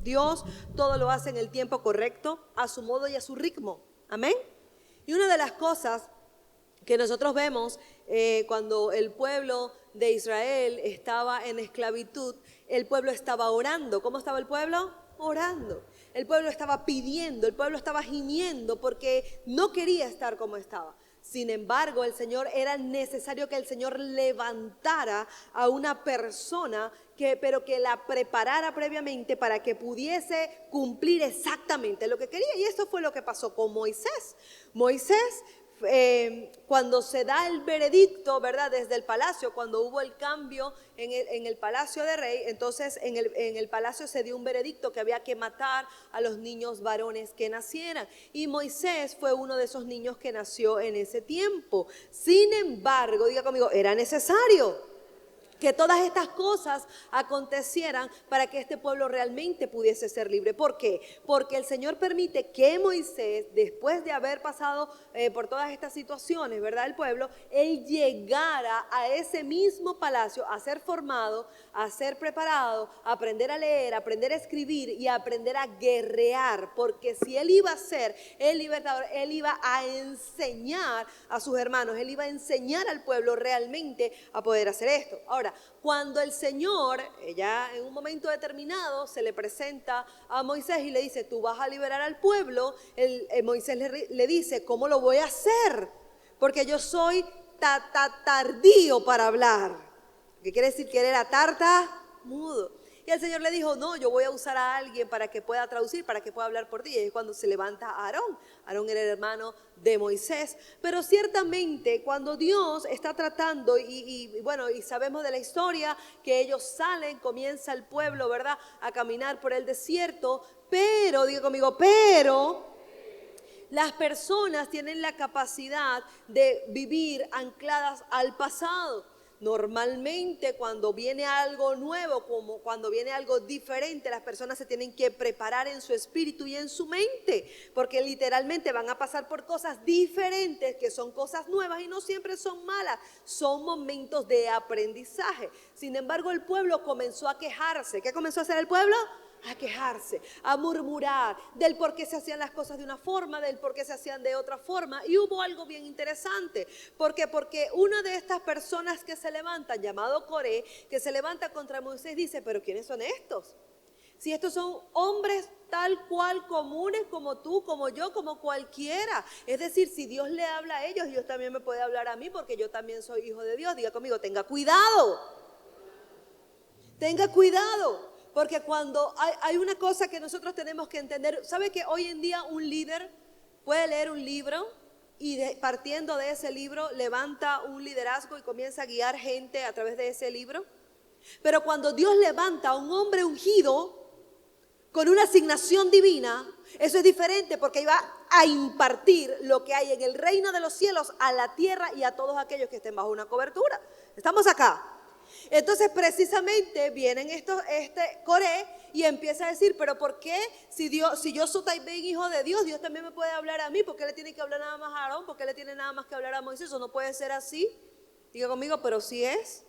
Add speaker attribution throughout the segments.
Speaker 1: Dios todo lo hace en el tiempo correcto, a su modo y a su ritmo. Amén. Y una de las cosas que nosotros vemos cuando el pueblo de Israel estaba en esclavitud, el pueblo estaba orando. ¿Cómo estaba el pueblo? Orando. El pueblo estaba pidiendo, el pueblo estaba gimiendo porque no quería estar como estaba. Sin embargo, era necesario que el Señor levantara a una persona pero que la preparara previamente para que pudiese cumplir exactamente lo que quería. Y eso fue lo que pasó con Moisés. Moisés, cuando se da el veredicto, ¿verdad? Desde el palacio, cuando hubo el cambio en el palacio de rey, entonces en el palacio se dio un veredicto que había que matar a los niños varones que nacieran. Y Moisés fue uno de esos niños que nació en ese tiempo. Sin embargo, diga conmigo, era necesario que todas estas cosas acontecieran para que este pueblo realmente pudiese ser libre. ¿Por qué? Porque el Señor permite que Moisés, después de haber pasado por todas estas situaciones, ¿verdad? El pueblo, él llegara a ese mismo palacio a ser formado, a ser preparado, a aprender a leer, a aprender a escribir y a aprender a guerrear. Porque si él iba a ser el libertador, él iba a enseñar a sus hermanos, él iba a enseñar al pueblo realmente a poder hacer esto. Ahora, cuando el Señor, ya en un momento determinado, se le presenta a Moisés y le dice, tú vas a liberar al pueblo, Moisés le dice, ¿cómo lo voy a hacer? Porque yo soy tardío para hablar. ¿Qué quiere decir? Que él era tartamudo. Y el Señor le dijo, no, yo voy a usar a alguien para que pueda traducir, para que pueda hablar por ti. Y es cuando se levanta Aarón. Aarón era el hermano de Moisés. Pero ciertamente cuando Dios está tratando, y sabemos de la historia, que ellos salen, comienza el pueblo, ¿verdad?, a caminar por el desierto. Pero, diga conmigo, las personas tienen la capacidad de vivir ancladas al pasado. Normalmente cuando viene algo nuevo, como cuando viene algo diferente, las personas se tienen que preparar en su espíritu y en su mente, porque literalmente van a pasar por cosas diferentes, que son cosas nuevas y no siempre son malas, son momentos de aprendizaje. Sin embargo, el pueblo comenzó a quejarse. ¿Qué comenzó a hacer el pueblo? A quejarse, a murmurar del por qué se hacían las cosas de una forma, del por qué se hacían de otra forma. Y hubo algo bien interesante. ¿Por qué? Porque una de estas personas que se levantan, llamado Coré, que se levanta contra Moisés, dice, pero ¿quiénes son estos? Si estos son hombres tal cual comunes como tú, como yo, como cualquiera. Es decir, si Dios le habla a ellos, Dios también me puede hablar a mí, porque yo también soy hijo de Dios. Diga conmigo, tenga cuidado. Tenga cuidado. Porque cuando hay una cosa que nosotros tenemos que entender, ¿sabe que hoy en día un líder puede leer un libro y partiendo de ese libro levanta un liderazgo y comienza a guiar gente a través de ese libro? Pero cuando Dios levanta a un hombre ungido con una asignación divina, eso es diferente, porque iba a impartir lo que hay en el reino de los cielos a la tierra y a todos aquellos que estén bajo una cobertura. ¿Estamos acá? Entonces precisamente vienen Coré y empieza a decir, pero ¿por qué si yo soy también hijo de Dios, Dios también me puede hablar a mí? ¿Por qué le tiene que hablar nada más a Aarón? ¿Por qué le tiene nada más que hablar a Moisés? Eso no puede ser así. Diga conmigo, pero sí es.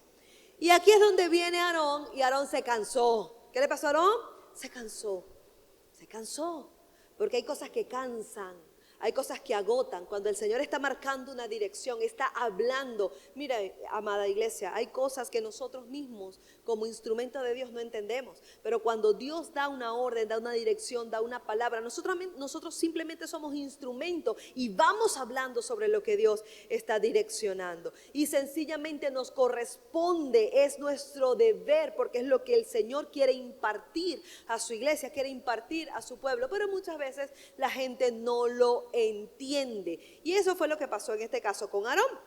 Speaker 1: Y aquí es donde viene Aarón y Aarón se cansó. ¿Qué le pasó a Aarón? Se cansó, porque hay cosas que cansan. Hay cosas que agotan. Cuando el Señor está marcando una dirección, está hablando. Mira, amada iglesia, hay cosas que nosotros mismos como instrumento de Dios no entendemos. Pero cuando Dios da una orden, da una dirección, da una palabra, nosotros simplemente somos instrumentos y vamos hablando sobre lo que Dios está direccionando. Y sencillamente nos corresponde, es nuestro deber, porque es lo que el Señor quiere impartir a su iglesia, quiere impartir a su pueblo. Pero muchas veces la gente no lo entiende. Y eso fue lo que pasó en este caso con Aarón.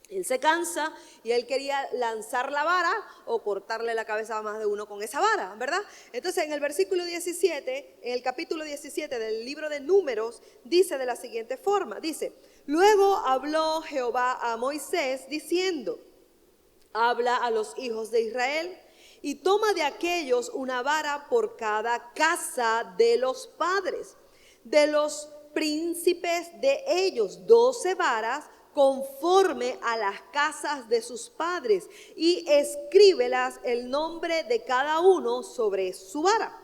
Speaker 1: Él se cansa y él quería lanzar la vara o cortarle la cabeza a más de uno con esa vara, ¿verdad? Entonces en el versículo 17, en el capítulo 17 del libro de Números, dice de la siguiente forma, dice, luego habló Jehová a Moisés diciendo, habla a los hijos de Israel y toma de aquellos una vara por cada casa de los padres, de los príncipes de ellos, 12 varas conforme a las casas de sus padres, y escríbelas el nombre de cada uno sobre su vara.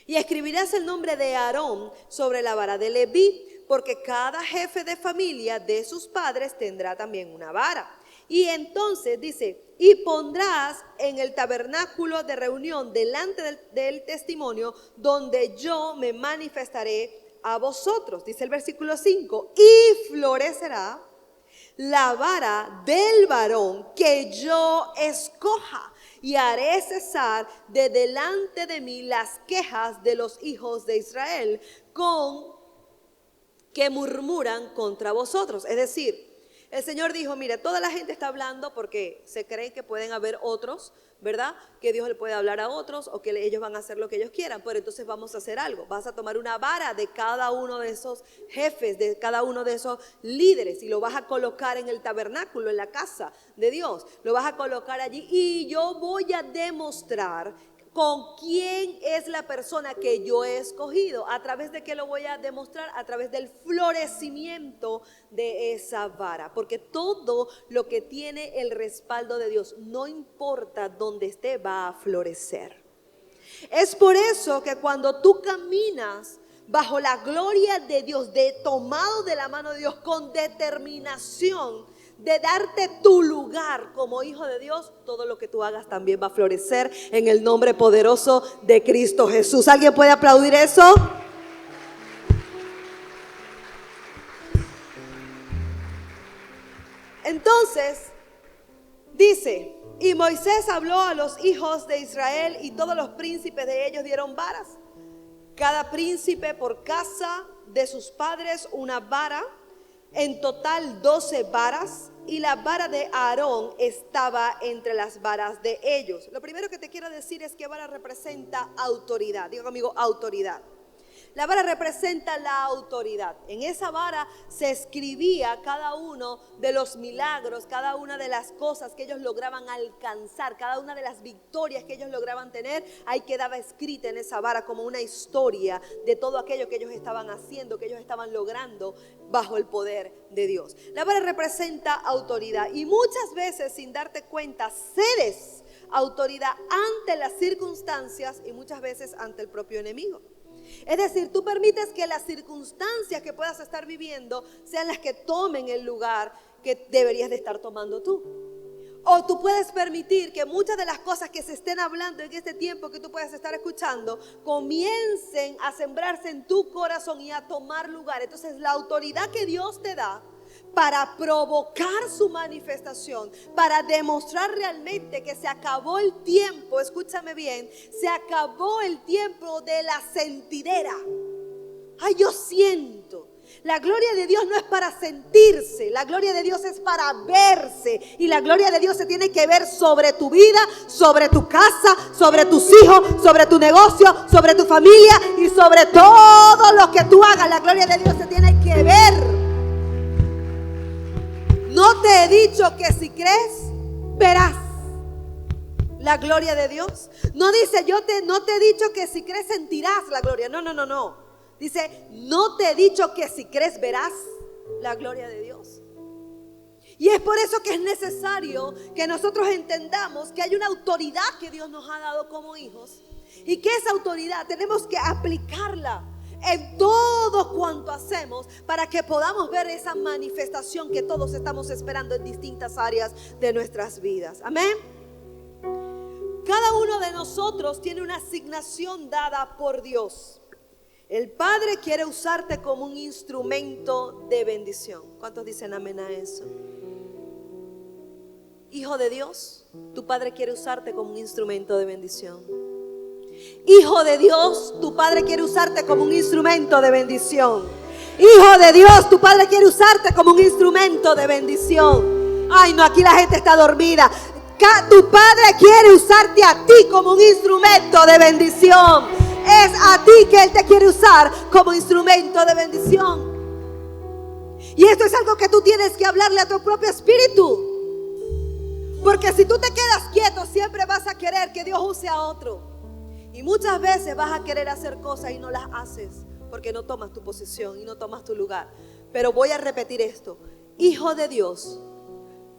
Speaker 1: Y escribirás el nombre de Aarón sobre la vara de Leví, porque cada jefe de familia de sus padres tendrá también una vara. Y entonces dice, y pondrás en el tabernáculo de reunión delante del testimonio, donde yo me manifestaré a vosotros. Dice el versículo 5, y florecerá la vara del varón que yo escoja, y haré cesar de delante de mí las quejas de los hijos de Israel que murmuran contra vosotros. Es decir, el Señor dijo, mira, toda la gente está hablando porque se creen que pueden haber otros, ¿verdad? Que Dios le puede hablar a otros o que ellos van a hacer lo que ellos quieran. Pero entonces vamos a hacer algo. Vas a tomar una vara de cada uno de esos jefes, de cada uno de esos líderes, y lo vas a colocar en el tabernáculo, en la casa de Dios. Lo vas a colocar allí y yo voy a demostrar con quién es la persona que yo he escogido. ¿A través de qué lo voy a demostrar? A través del florecimiento de esa vara. Porque todo lo que tiene el respaldo de Dios, no importa dónde esté, va a florecer. Es por eso que cuando tú caminas bajo la gloria de Dios, tomado de la mano de Dios, con determinación de darte tu lugar como hijo de Dios, todo lo que tú hagas también va a florecer en el nombre poderoso de Cristo Jesús. ¿Alguien puede aplaudir eso? Entonces, dice, y Moisés habló a los hijos de Israel y todos los príncipes de ellos dieron varas. Cada príncipe por casa de sus padres una vara. En total 12 varas, y la vara de Aarón estaba entre las varas de ellos. Lo primero que te quiero decir es que vara representa autoridad. Diga conmigo, autoridad. La vara representa la autoridad. En esa vara se escribía cada uno de los milagros, cada una de las cosas que ellos lograban alcanzar, cada una de las victorias que ellos lograban tener. Ahí quedaba escrita en esa vara como una historia de todo aquello que ellos estaban haciendo, que ellos estaban logrando bajo el poder de Dios. La vara representa autoridad y muchas veces, sin darte cuenta, cedes autoridad ante las circunstancias y muchas veces ante el propio enemigo. Es decir, tú permites que las circunstancias que puedas estar viviendo sean las que tomen el lugar que deberías de estar tomando tú. O tú puedes permitir que muchas de las cosas que se estén hablando en este tiempo que tú puedas estar escuchando comiencen a sembrarse en tu corazón y a tomar lugar. Entonces la autoridad que Dios te da para provocar su manifestación, para demostrar realmente que se acabó el tiempo, escúchame bien, se acabó el tiempo de la sentidera. Ay, yo siento. La gloria de Dios no es para sentirse, la gloria de Dios es para verse. Y la gloria de Dios se tiene que ver sobre tu vida, sobre tu casa, sobre tus hijos, sobre tu negocio, sobre tu familia y sobre todo lo que tú hagas. La gloria de Dios se tiene que ver. No te he dicho que si crees, verás la gloria de Dios. No dice, no te he dicho que si crees sentirás la gloria. No. Dice, no te he dicho que si crees, verás la gloria de Dios. Y es por eso que es necesario que nosotros entendamos que hay una autoridad que Dios nos ha dado como hijos. Y que esa autoridad tenemos que aplicarla en todo cuanto hacemos para que podamos ver esa manifestación que todos estamos esperando en distintas áreas de nuestras vidas. Amén. Cada uno de nosotros tiene una asignación dada por Dios. El Padre quiere usarte como un instrumento de bendición. ¿Cuántos dicen amén a eso? Hijo de Dios, tu Padre quiere usarte como un instrumento de bendición. Hijo de Dios, tu Padre quiere usarte como un instrumento de bendición. Hijo de Dios, tu Padre quiere usarte como un instrumento de bendición. Ay, no, aquí la gente está dormida. Tu Padre quiere usarte a ti como un instrumento de bendición. Es a ti que Él te quiere usar como instrumento de bendición. Y esto es algo que tú tienes que hablarle a tu propio espíritu. Porque si tú te quedas quieto, siempre vas a querer que Dios use a otro. Y muchas veces vas a querer hacer cosas y no las haces porque no tomas tu posición y no tomas tu lugar. Pero voy a repetir esto. Hijo de Dios,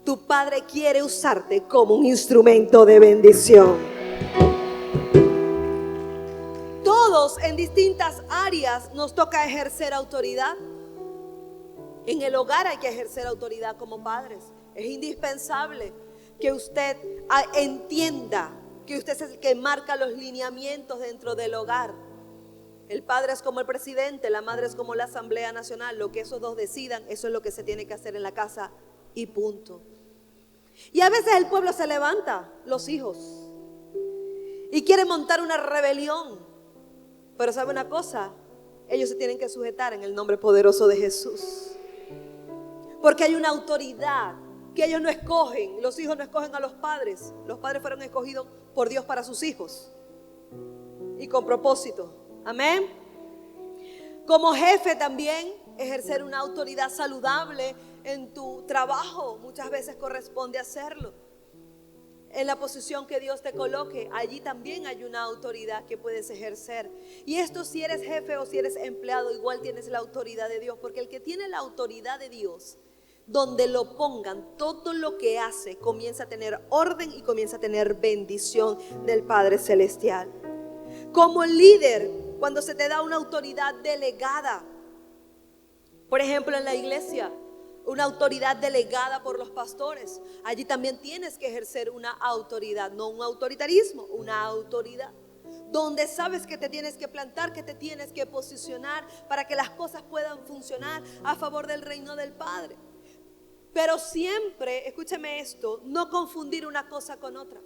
Speaker 1: tu Padre quiere usarte como un instrumento de bendición. todos en distintas áreas nos toca ejercer autoridad. En el hogar hay que ejercer autoridad como padres. Es indispensable que usted entienda que usted es el que marca los lineamientos dentro del hogar. El padre es como el presidente, la madre es como la Asamblea Nacional. Lo que esos dos decidan, eso es lo que se tiene que hacer en la casa y punto. Y a veces el pueblo se levanta, los hijos, y quiere montar una rebelión. Pero ¿sabe una cosa? Ellos se tienen que sujetar en el nombre poderoso de Jesús. Porque hay una autoridad que ellos no escogen. Los hijos no escogen a los padres. Los padres fueron escogidos por Dios para sus hijos. Y con propósito. Amén. Como jefe también, ejercer una autoridad saludable en tu trabajo. Muchas veces corresponde hacerlo. En la posición que Dios te coloque, allí también hay una autoridad que puedes ejercer. Y esto, si eres jefe o si eres empleado, igual tienes la autoridad de Dios. Porque el que tiene la autoridad de Dios, donde lo pongan, todo lo que hace comienza a tener orden y comienza a tener bendición del Padre Celestial. Como líder, cuando se te da una autoridad delegada, por ejemplo en la iglesia, una autoridad delegada por los pastores, allí también tienes que ejercer una autoridad, no un autoritarismo, una autoridad. Donde sabes que te tienes que plantar, que te tienes que posicionar para que las cosas puedan funcionar a favor del reino del Padre. Pero siempre, escúcheme esto, no confundir una cosa con otra.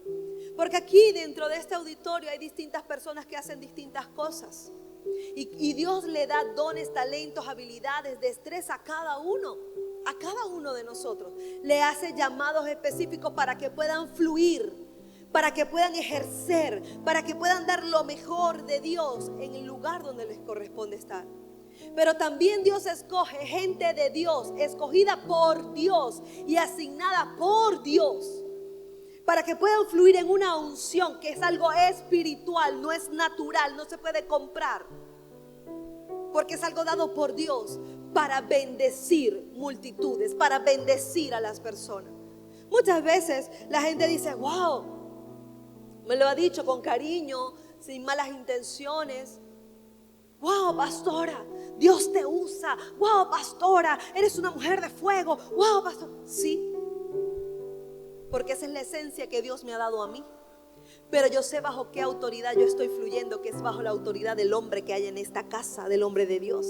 Speaker 1: Porque aquí dentro de este auditorio hay distintas personas que hacen distintas cosas. Y Dios le da dones, talentos, habilidades, destreza a cada uno de nosotros. Le hace llamados específicos para que puedan fluir, para que puedan ejercer, para que puedan dar lo mejor de Dios en el lugar donde les corresponde estar. Pero también Dios escoge gente de Dios, escogida por Dios y asignada por Dios, para que puedan fluir en una unción que es algo espiritual, no es natural, no se puede comprar, porque es algo dado por Dios para bendecir multitudes, para bendecir a las personas. Muchas veces la gente dice: wow, me lo ha dicho con cariño, sin malas intenciones. Wow, pastora, Dios te usa. Wow, pastora, eres una mujer de fuego. Wow, pastora. Sí, porque esa es la esencia que Dios me ha dado a mí. Pero yo sé bajo qué autoridad yo estoy fluyendo, que es bajo la autoridad del hombre que hay en esta casa, del hombre de Dios.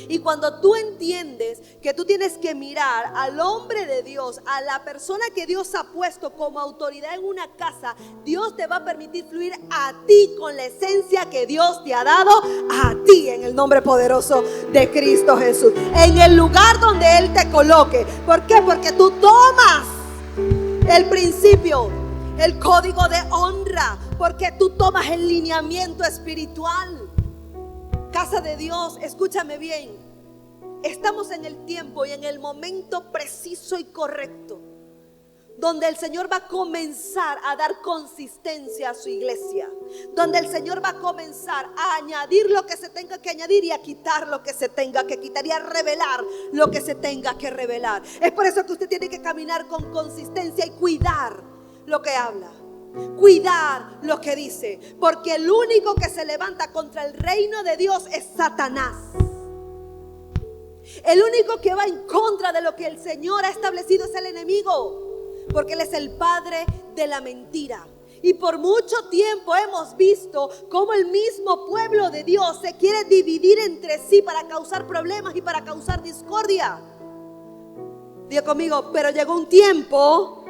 Speaker 1: Y cuando tú entiendes que tú tienes que mirar al hombre de Dios, a la persona que Dios ha puesto como autoridad en una casa, Dios te va a permitir fluir a ti con la esencia que Dios te ha dado a ti, en el nombre poderoso de Cristo Jesús, en el lugar donde Él te coloque. ¿Por qué? Porque tú tomas el principio, el código de honra, porque tú tomas el lineamiento espiritual. Casa de Dios, escúchame bien. Estamos en el tiempo y en el momento preciso y correcto, donde el Señor va a comenzar a dar consistencia a su iglesia, donde el Señor va a comenzar a añadir lo que se tenga que añadir y a quitar lo que se tenga que quitar y a revelar lo que se tenga que revelar. Es por eso que usted tiene que caminar con consistencia y cuidar lo que habla, cuidar lo que dice, porque el único que se levanta contra el reino de Dios es Satanás. El único que va en contra de lo que el Señor ha establecido es el enemigo, porque él es el padre de la mentira. Y por mucho tiempo hemos visto cómo el mismo pueblo de Dios se quiere dividir entre sí para causar problemas y para causar discordia. Diga conmigo: pero llegó un tiempo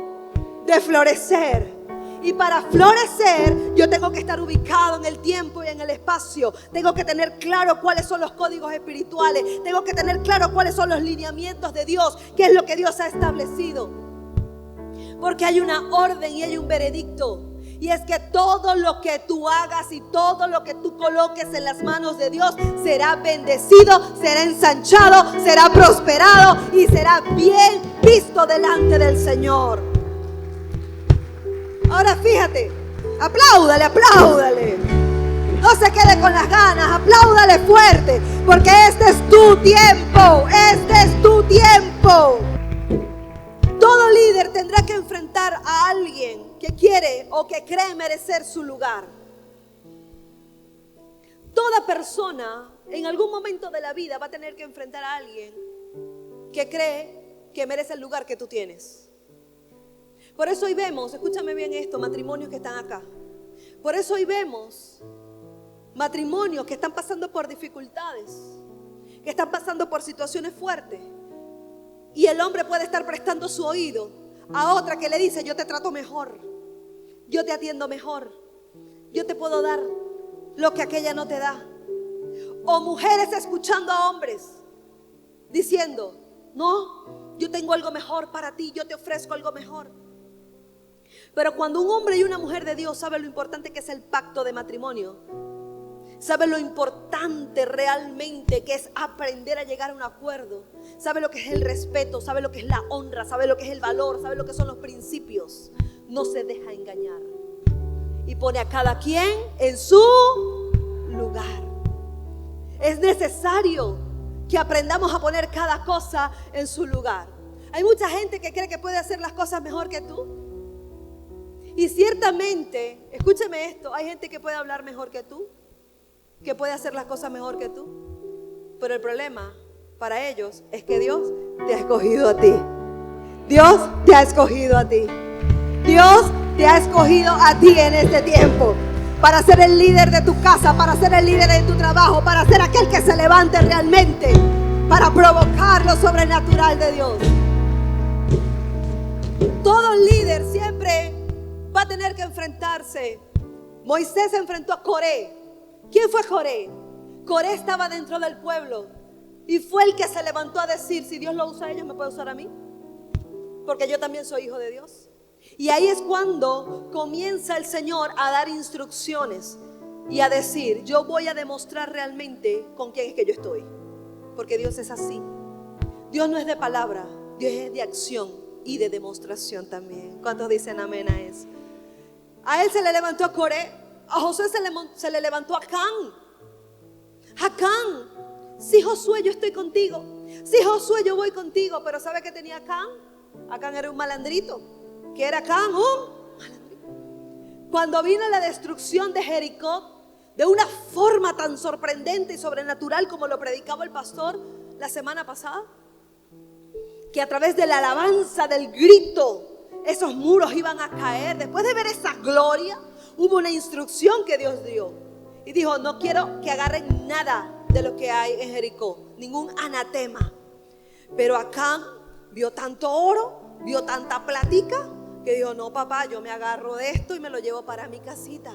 Speaker 1: de florecer. Y para florecer yo tengo que estar ubicado en el tiempo y en el espacio. Tengo que tener claro cuáles son los códigos espirituales. Tengo que tener claro cuáles son los lineamientos de Dios, qué es lo que Dios ha establecido. Porque hay una orden y hay un veredicto. Y es que todo lo que tú hagas y todo lo que tú coloques en las manos de Dios será bendecido, será ensanchado, será prosperado y será bien visto delante del Señor. Ahora fíjate, apláudale, apláudale. No se quede con las ganas, apláudale fuerte, porque este es tu tiempo, este es tu tiempo. Todo líder tendrá que enfrentar a alguien que quiere o que cree merecer su lugar. Toda persona en algún momento de la vida va a tener que enfrentar a alguien que cree que merece el lugar que tú tienes. Por eso hoy vemos, escúchame bien esto, matrimonios que están acá. Por eso hoy vemos matrimonios que están pasando por dificultades, que están pasando por situaciones fuertes. Y el hombre puede estar prestando su oído a otra que le dice: yo te trato mejor, yo te atiendo mejor, yo te puedo dar lo que aquella no te da. O mujeres escuchando a hombres diciendo: no, yo tengo algo mejor para ti, yo te ofrezco algo mejor. Pero cuando un hombre y una mujer de Dios sabe lo importante que es el pacto de matrimonio, sabe lo importante realmente que es aprender a llegar a un acuerdo, sabe lo que es el respeto, sabe lo que es la honra, sabe lo que es el valor, sabe lo que son los principios, no se deja engañar y pone a cada quien en su lugar. Es necesario que aprendamos a poner cada cosa en su lugar. Hay mucha gente que cree que puede hacer las cosas mejor que tú. Y ciertamente, escúcheme esto, hay gente que puede hablar mejor que tú, que puede hacer las cosas mejor que tú. Pero el problema para ellos es que Dios te ha escogido a ti. Dios te ha escogido a ti. Dios te ha escogido a ti en este tiempo para ser el líder de tu casa, para ser el líder de tu trabajo, para ser aquel que se levante realmente, para provocar lo sobrenatural de Dios. Todo líder siempre va a tener que enfrentarse. Moisés se enfrentó a Coré. ¿Quién fue Coré? Coré estaba dentro del pueblo y fue el que se levantó a decir: si Dios lo usa a ellos, ¿me puede usar a mí? Porque yo también soy hijo de Dios. Y ahí es cuando comienza el Señor a dar instrucciones y a decir: yo voy a demostrar realmente con quién es que yo estoy. Porque Dios es así. Dios no es de palabra, Dios es de acción y de demostración también. ¿Cuántos dicen amén a eso? A él se le levantó a Coré. A Josué se le levantó a Acán. Acán: sí, Josué, yo estoy contigo. Sí, Josué, yo voy contigo. Pero ¿sabe qué tenía Acán? Acán era un malandrito. ¿Qué era Acán? Un malandrito. Cuando vino la destrucción de Jericó, de una forma tan sorprendente y sobrenatural como lo predicaba el pastor la semana pasada, que a través de la alabanza, del grito, esos muros iban a caer. Después de ver esa gloria, hubo una instrucción que Dios dio y dijo: no quiero que agarren nada de lo que hay en Jericó, ningún anatema. Pero Acán vio tanto oro, vio tanta platica, que dijo: no, papá, yo me agarro de esto y me lo llevo para mi casita.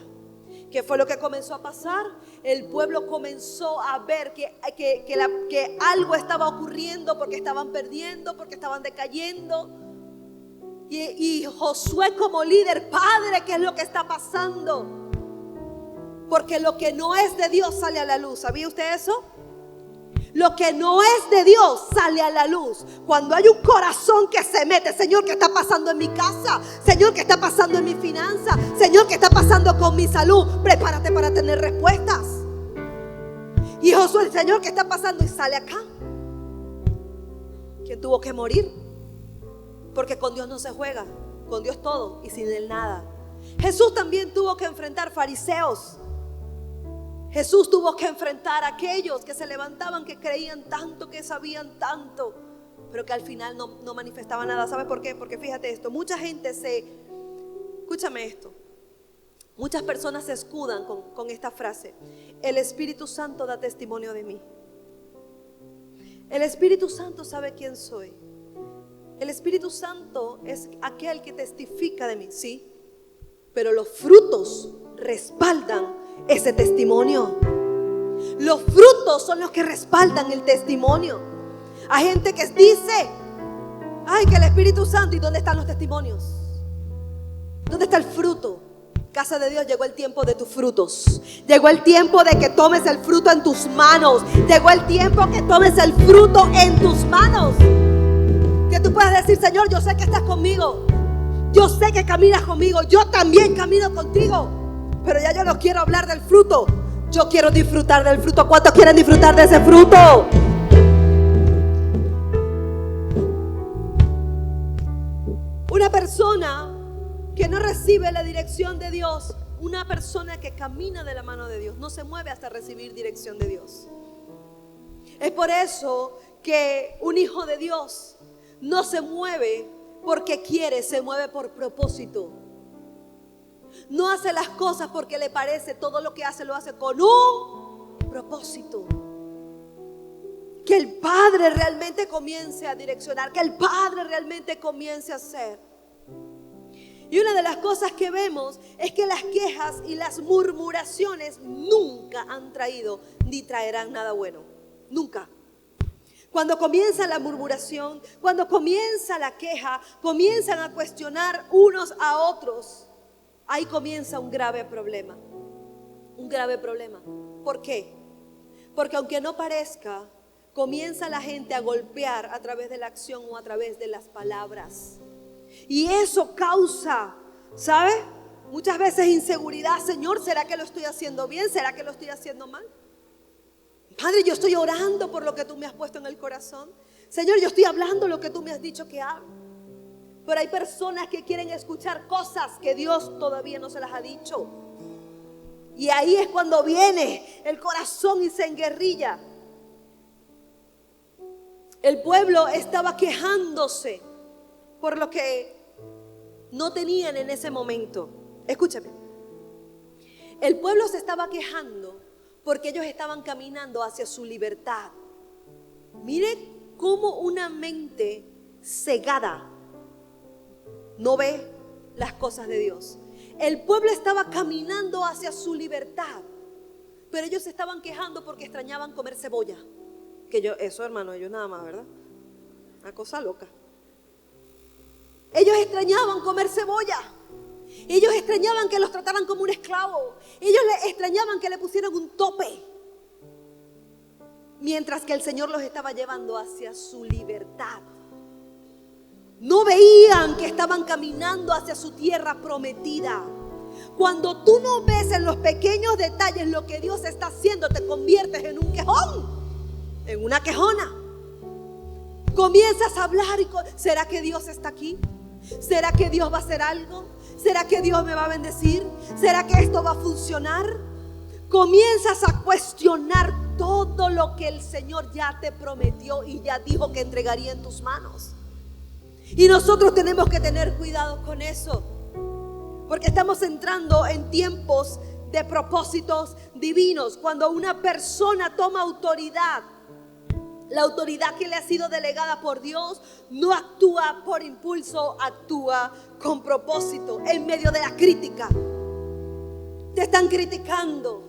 Speaker 1: ¿Qué fue lo que comenzó a pasar? El pueblo comenzó a ver que algo estaba ocurriendo, porque estaban perdiendo, porque estaban decayendo. Y Josué, como líder: padre, ¿qué es lo que está pasando? Porque lo que no es de Dios sale a la luz. ¿Sabía usted eso? Lo que no es de Dios sale a la luz. Cuando hay un corazón que se mete: Señor, ¿qué está pasando en mi casa? Señor, ¿qué está pasando en mi finanza? Señor, ¿qué está pasando con mi salud? Prepárate para tener respuestas. Y Josué: Señor, ¿qué está pasando? Y sale acá. ¿Quién tuvo que morir? Porque con Dios no se juega, con Dios todo y sin Él nada. Jesús también tuvo que enfrentar fariseos. Jesús tuvo que enfrentar a aquellos que se levantaban, que creían tanto, que sabían tanto, pero que al final no manifestaban nada. ¿Sabe por qué? Porque fíjate esto, mucha gente escúchame esto, muchas personas se escudan con esta frase: el Espíritu Santo da testimonio de mí. El Espíritu Santo sabe quién soy. El Espíritu Santo es aquel que testifica de mí, sí, pero los frutos respaldan ese testimonio. Los frutos son los que respaldan el testimonio. Hay gente que dice: ay, que el Espíritu Santo. ¿Y dónde están los testimonios? ¿Dónde está el fruto? Casa de Dios, llegó el tiempo de tus frutos. Llegó el tiempo de que tomes el fruto en tus manos. Llegó el tiempo que tomes el fruto en tus manos. Que tú puedas decir: Señor, yo sé que estás conmigo. Yo sé que caminas conmigo. Yo también camino contigo. Pero ya yo no quiero hablar del fruto. Yo quiero disfrutar del fruto. ¿Cuántos quieren disfrutar de ese fruto? Una persona que no recibe la dirección de Dios, una persona que camina de la mano de Dios no se mueve hasta recibir dirección de Dios. Es por eso que un hijo de Dios no se mueve porque quiere, se mueve por propósito. No hace las cosas porque le parece, todo lo que hace lo hace con un propósito. Que el Padre realmente comience a direccionar, que el Padre realmente comience a hacer. Y una de las cosas que vemos es que las quejas y las murmuraciones nunca han traído ni traerán nada bueno. Nunca. Cuando comienza la murmuración, cuando comienza la queja, comienzan a cuestionar unos a otros, ahí comienza un grave problema. Un grave problema. ¿Por qué? Porque aunque no parezca, comienza la gente a golpear a través de la acción o a través de las palabras. Y eso causa, ¿sabe? Muchas veces inseguridad. Señor, ¿será que lo estoy haciendo bien? ¿Será que lo estoy haciendo mal? Padre, yo estoy orando por lo que tú me has puesto en el corazón. Señor, yo estoy hablando lo que tú me has dicho que haga. Pero hay personas que quieren escuchar cosas que Dios todavía no se las ha dicho. Y ahí es cuando viene el corazón y se enguerrilla. El pueblo estaba quejándose por lo que no tenían en ese momento. Escúchame. El pueblo se estaba quejando porque ellos estaban caminando hacia su libertad. Mire cómo una mente cegada no ve las cosas de Dios. El pueblo estaba caminando hacia su libertad, pero ellos se estaban quejando porque extrañaban comer cebolla. Eso, hermano, ellos nada más, ¿verdad? Una cosa loca. Ellos extrañaban comer cebolla. Ellos extrañaban que los trataran como un esclavo. Ellos extrañaban que le pusieran un tope. Mientras que el Señor los estaba llevando hacia su libertad. No veían que estaban caminando hacia su tierra prometida. Cuando tú no ves en los pequeños detalles lo que Dios está haciendo, te conviertes en un quejón, en una quejona. Comienzas a hablar y ¿será que Dios está aquí? ¿Será que Dios va a hacer algo? ¿Será que Dios me va a bendecir? ¿Será que esto va a funcionar? Comienzas a cuestionar todo lo que el Señor ya te prometió y ya dijo que entregaría en tus manos. Y nosotros tenemos que tener cuidado con eso, porque estamos entrando en tiempos de propósitos divinos. Cuando una persona toma autoridad, la autoridad que le ha sido delegada por Dios, no actúa por impulso, actúa con propósito. En medio de la crítica, te están criticando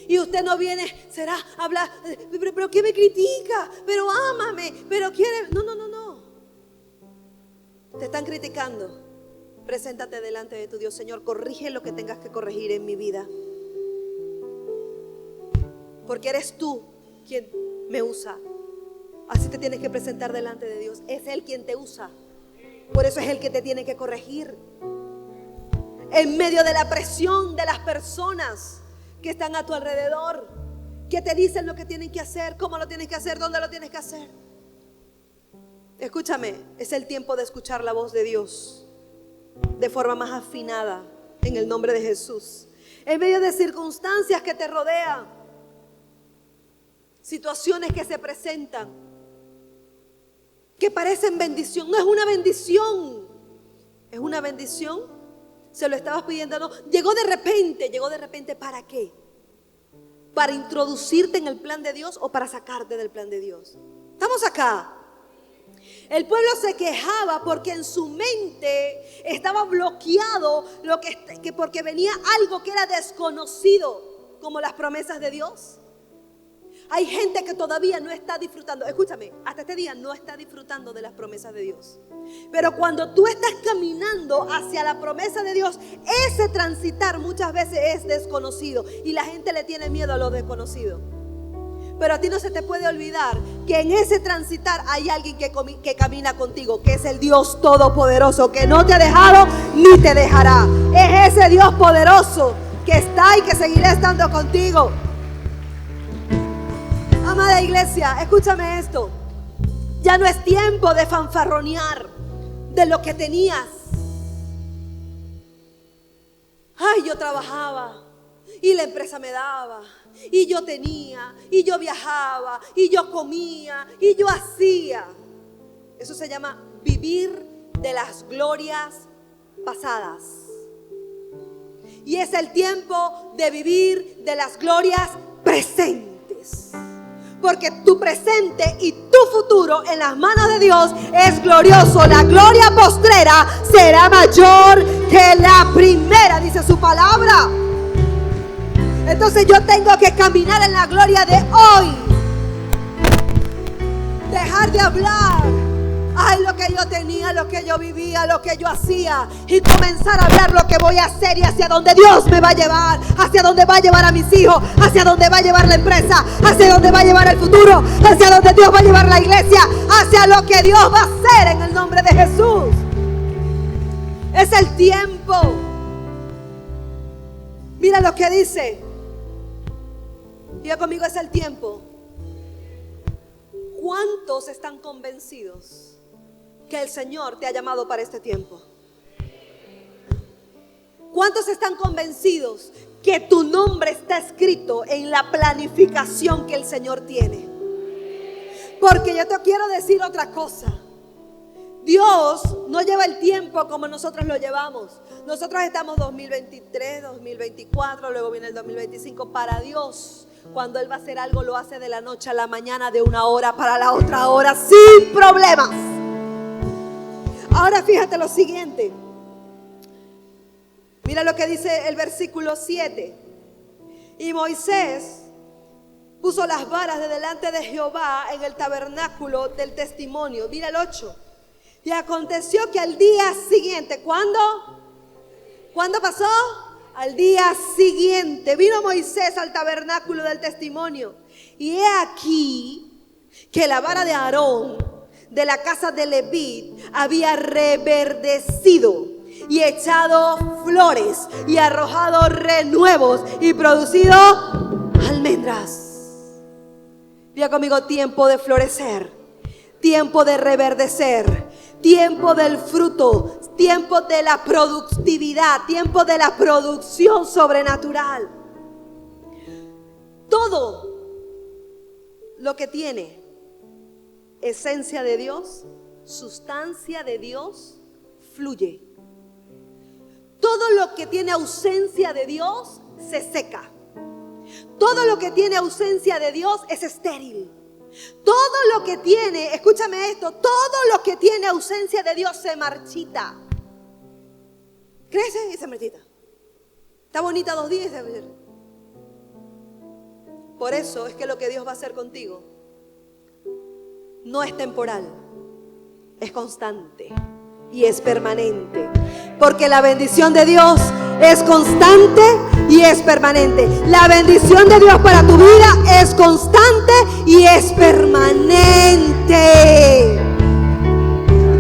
Speaker 1: y usted no viene, será hablar, pero ¿qué me critica? Pero ámame, pero quiere, no. Te están criticando. Preséntate delante de tu Dios. Señor, corrige lo que tengas que corregir en mi vida, porque eres tú quien me usa. Así te tienes que presentar delante de Dios. Es Él quien te usa. Por eso es Él que te tiene que corregir. En medio de la presión de las personas que están a tu alrededor, que te dicen lo que tienen que hacer, cómo lo tienes que hacer, dónde lo tienes que hacer. Escúchame, es el tiempo de escuchar la voz de Dios de forma más afinada, en el nombre de Jesús. En medio de circunstancias que te rodean, situaciones que se presentan, que parecen bendición. No es una bendición, es una bendición. Se lo estabas pidiendo, no. Llegó de repente, ¿para qué? ¿Para introducirte en el plan de Dios o para sacarte del plan de Dios? Estamos acá. El pueblo se quejaba porque en su mente estaba bloqueado porque venía algo que era desconocido, como las promesas de Dios. Hay gente que todavía no está disfrutando, escúchame, hasta este día no está disfrutando de las promesas de Dios. Pero cuando tú estás caminando hacia la promesa de Dios, ese transitar muchas veces es desconocido y la gente le tiene miedo a lo desconocido. Pero a ti no se te puede olvidar que en ese transitar hay alguien que camina contigo, que es el Dios Todopoderoso, que no te ha dejado ni te dejará. Es ese Dios poderoso que está y que seguirá estando contigo. Amada iglesia, escúchame esto. Ya no es tiempo de fanfarronear de lo que tenías. Ay, yo trabajaba y la empresa me daba, y yo tenía, y yo viajaba, y yo comía, y yo hacía. Eso se llama vivir de las glorias pasadas. Y es el tiempo de vivir de las glorias presentes. Porque tu presente y tu futuro en las manos de Dios es glorioso. La gloria postrera será mayor que la primera, dice su palabra. Entonces yo tengo que caminar en la gloria de hoy. Dejar de hablar, ay, lo que yo tenía, lo que yo vivía, lo que yo hacía, y comenzar a hablar lo que voy a hacer y hacia donde Dios me va a llevar, hacia donde va a llevar a mis hijos, hacia donde va a llevar la empresa, hacia donde va a llevar el futuro, hacia donde Dios va a llevar la iglesia, hacia lo que Dios va a hacer en el nombre de Jesús. Es el tiempo. Mira lo que dice. Diga conmigo, es el tiempo. ¿Cuántos están convencidos que el Señor te ha llamado para este tiempo? ¿Cuántos están convencidos que tu nombre está escrito en la planificación que el Señor tiene? Porque yo te quiero decir otra cosa. Dios no lleva el tiempo como nosotros lo llevamos. Nosotros estamos 2023, 2024, luego viene el 2025. Para Dios, cuando Él va a hacer algo, lo hace de la noche a la mañana, de una hora para la otra hora, sin problemas. Ahora fíjate lo siguiente. Mira lo que dice el versículo 7. Y Moisés puso las varas de delante de Jehová en el tabernáculo del testimonio. Mira el 8. Y aconteció que al día siguiente, ¿cuándo? ¿Cuándo pasó? Al día siguiente vino Moisés al tabernáculo del testimonio. Y he aquí que la vara de Aarón de la casa de Leví había reverdecido y echado flores y arrojado renuevos y producido almendras. Diga conmigo, tiempo de florecer, tiempo de reverdecer, tiempo del fruto, tiempo de la productividad, tiempo de la producción sobrenatural. Todo lo que tiene esencia de Dios, sustancia de Dios, fluye. Todo lo que tiene ausencia de Dios se seca. Todo lo que tiene ausencia de Dios es estéril. Todo lo que tiene, escúchame esto, todo lo que tiene ausencia de Dios se marchita. Crece y se marchita. Está bonita 2 días y se marchita. Por eso es que lo que Dios va a hacer contigo no es temporal, es constante y es permanente. Porque la bendición de Dios es constante y es permanente. La bendición de Dios para tu vida es constante y es permanente.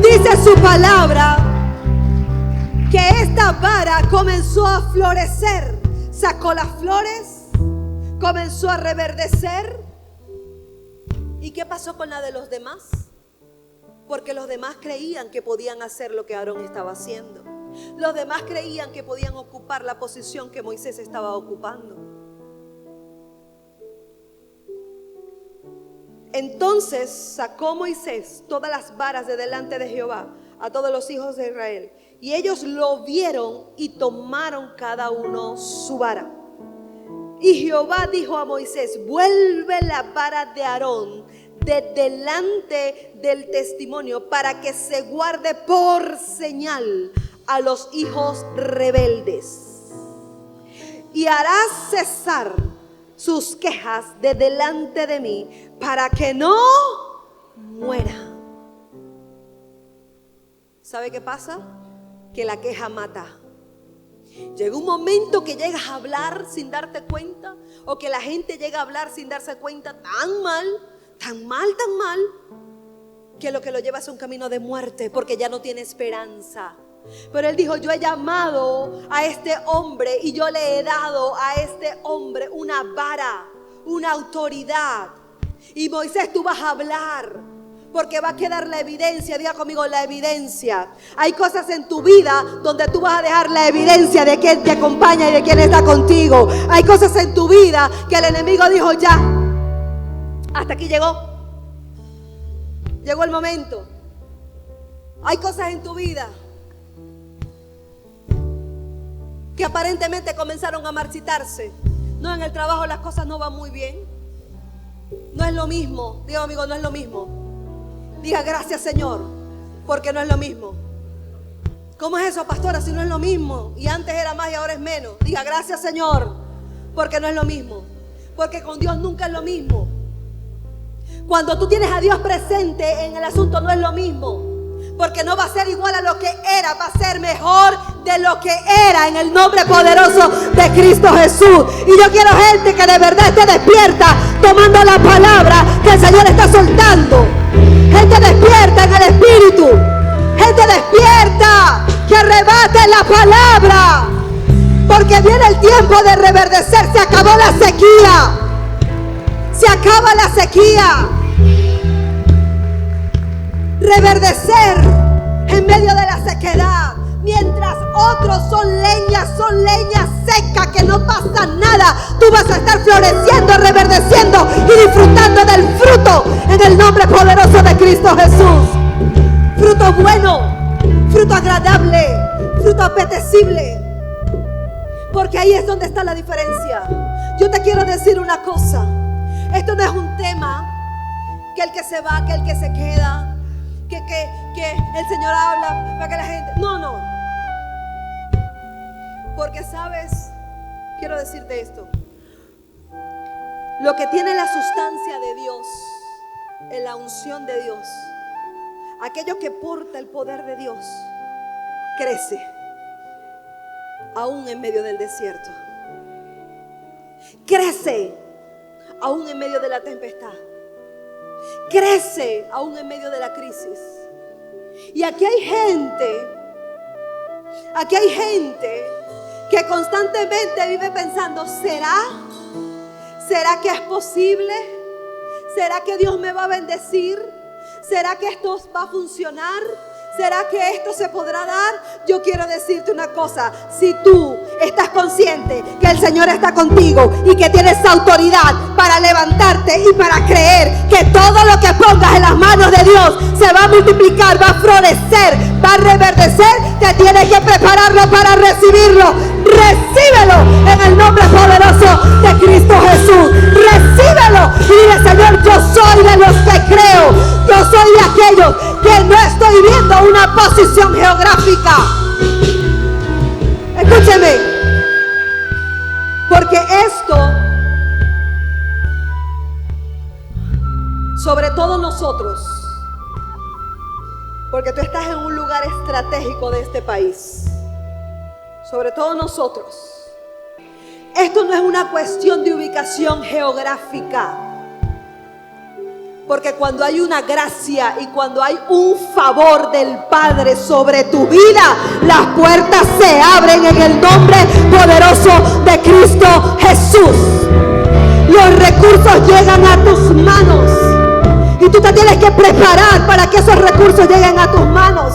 Speaker 1: Dice su palabra que esta vara comenzó a florecer. Sacó las flores, comenzó a reverdecer. ¿Y qué pasó con la de los demás? Porque los demás creían que podían hacer lo que Aarón estaba haciendo. Los demás creían que podían ocupar la posición que Moisés estaba ocupando. Entonces sacó Moisés todas las varas de delante de Jehová a todos los hijos de Israel. Y ellos lo vieron y tomaron cada uno su vara. Y Jehová dijo a Moisés: vuelve la vara de Aarón de delante del testimonio para que se guarde por señal a los hijos rebeldes. Y harás cesar sus quejas de delante de mí para que no muera. ¿Sabe qué pasa? Que la queja mata. Llega un momento que llegas a hablar sin darte cuenta, o que la gente llega a hablar sin darse cuenta, tan mal, que lo lleva es un camino de muerte, porque ya no tiene esperanza. Pero él dijo: yo he llamado a este hombre y yo le he dado a este hombre una vara, una autoridad. Y Moisés, tú vas a hablar, porque va a quedar la evidencia. Diga conmigo, la evidencia. Hay cosas en tu vida donde tú vas a dejar la evidencia de quién te acompaña y de quién está contigo. Hay cosas en tu vida que el enemigo dijo ya, hasta aquí llegó. Llegó el momento. Hay cosas en tu vida que aparentemente comenzaron a marchitarse. No, en el trabajo las cosas no van muy bien. No es lo mismo. Diga amigo, no es lo mismo. Diga gracias Señor, porque no es lo mismo. ¿Cómo es eso, pastora, si no es lo mismo? Y antes era más y ahora es menos. Diga gracias Señor, porque no es lo mismo. Porque con Dios nunca es lo mismo. Cuando tú tienes a Dios presente en el asunto no es lo mismo. Porque no va a ser igual a lo que era, va a ser mejor de lo que era en el nombre poderoso de Cristo Jesús. Y yo quiero gente que de verdad esté despierta, tomando la palabra que el Señor está soltando. Gente despierta en el Espíritu. Gente despierta que arrebate la palabra. Porque viene el tiempo de reverdecer. Se acabó la sequía. Se acaba la sequía. Reverdecer en medio de la sequedad, mientras otros son leña seca que no pasa nada. Tú vas a estar floreciendo, reverdeciendo y disfrutando del fruto en el nombre poderoso de Cristo Jesús. Fruto bueno, fruto agradable, fruto apetecible, porque ahí es donde está la diferencia. Yo te quiero decir una cosa: esto no es un tema que el que se va, que el que se queda, que el Señor habla para que la gente... No. Porque sabes, quiero decirte esto. Lo que tiene la sustancia de Dios, en la unción de Dios, aquello que porta el poder de Dios, crece aún en medio del desierto. Crece aún en medio de la tempestad. Crece aún en medio de la crisis. Y aquí hay gente que constantemente vive pensando: ¿será que es posible? ¿Será que Dios me va a bendecir? ¿Será que esto va a funcionar? ¿Será que esto se podrá dar? Yo quiero decirte una cosa: si tú estás consciente que el Señor está contigo y que tienes autoridad para levantarte y para creer que todo lo que pongas en las manos de Dios se va a multiplicar, va a florecer, va a reverdecer, te tienes que prepararlo para recibirlo. Recíbelo en el nombre poderoso de Cristo Jesús. Recíbelo y dile: Señor, yo soy de los que creo. Yo soy de aquellos que no estoy viendo una posición geográfica. Escúcheme, porque esto, sobre todo nosotros, porque tú estás en un lugar estratégico de este país, sobre todo nosotros, esto no es una cuestión de ubicación geográfica. Porque cuando hay una gracia y cuando hay un favor del Padre sobre tu vida, las puertas se abren en el nombre poderoso de Cristo Jesús. Los recursos llegan a tus manos y tú te tienes que preparar para que esos recursos lleguen a tus manos.